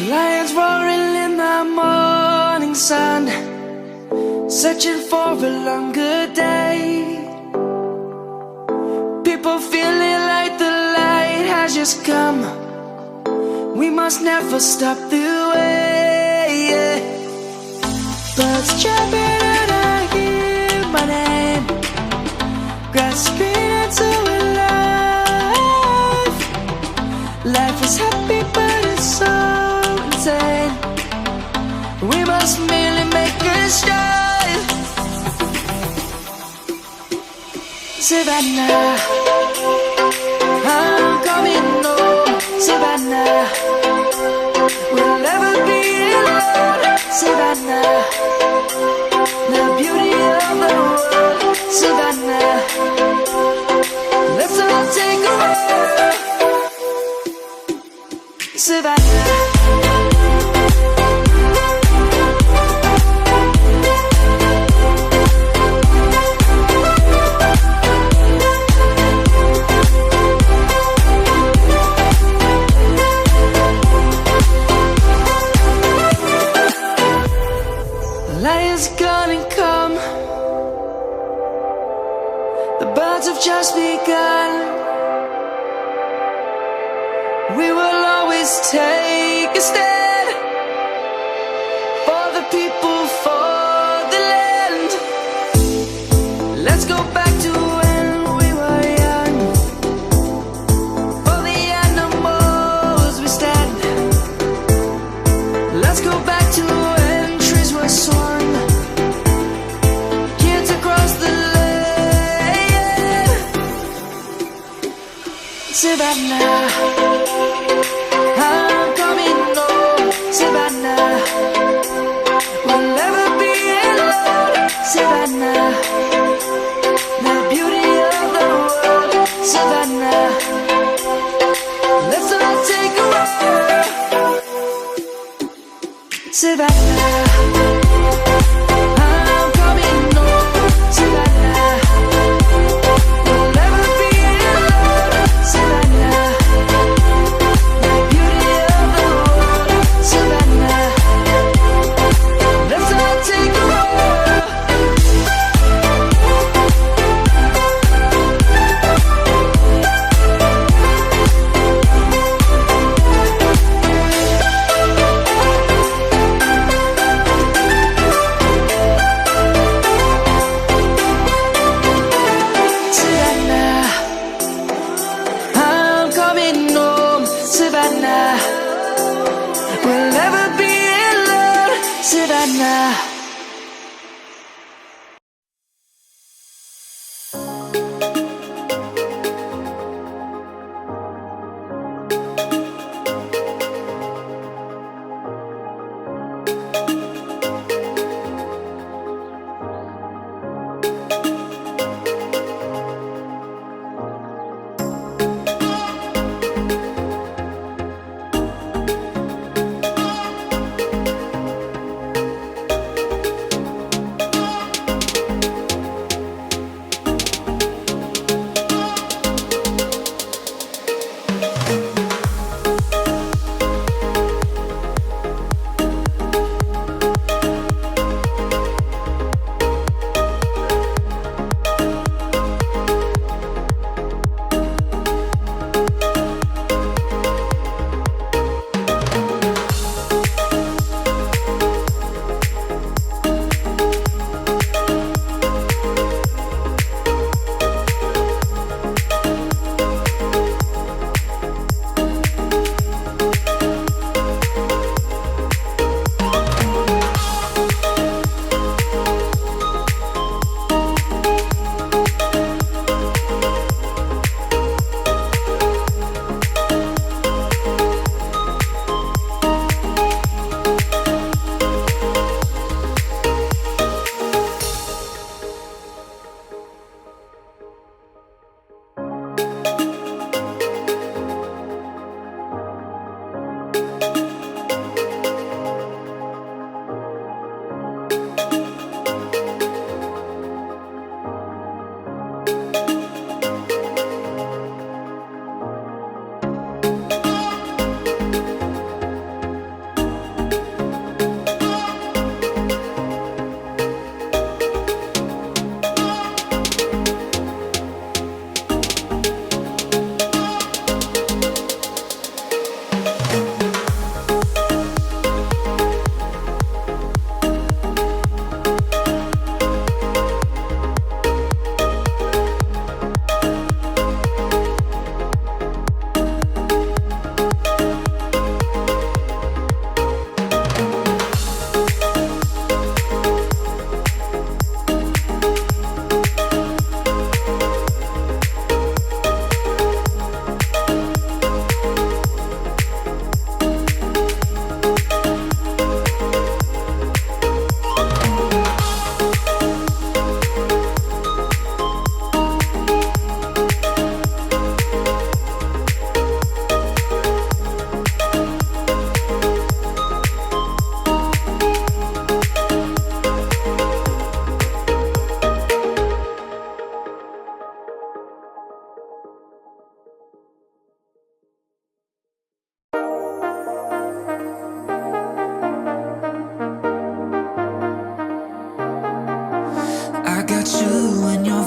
Lions roaring in the morning sun, searching for a longer day. People feeling like the light has just come. We must never stop the way. Birds chirping and I hear my name, grasping into a life. Life is happy but it's so insane. We must merely make a start. Savannah, I'm coming home. Savannah, we'll never be alone. Savannah, the beauty of the world. Savannah, let's all take a walk. Savannah. Lion's gonna come. The birds have just begun. We will always take a stand for the people, for the land. Let's go back to when we were young. For the animals we stand. Let's go back to when trees were swung. Kids across the land. Savannah, I'm coming home. Savannah, we'll never be alone. Savannah, the beauty of the world. Savannah, let's all take a walk. Savannah, I'm coming home. Savannah, we'll never be alone. Savannah, the beauty of the world. Savannah, let's all take a walk. Savannah, I'm coming home. Savannah, we'll never be alone. Savannah.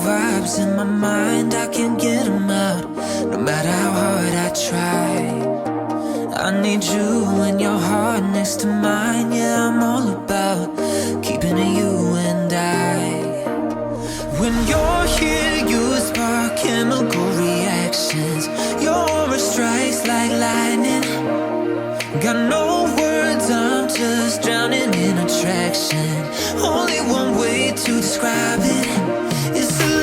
vibes in my mind, I can't get them out, no matter how hard I try. I need you and your heart next to mine. Yeah, I'm all about keeping it you and I. When you're here, you spark chemical reactions. Your aura strikes like lightning. Got no words, I'm just drowning in attraction. Only one way to describe it is to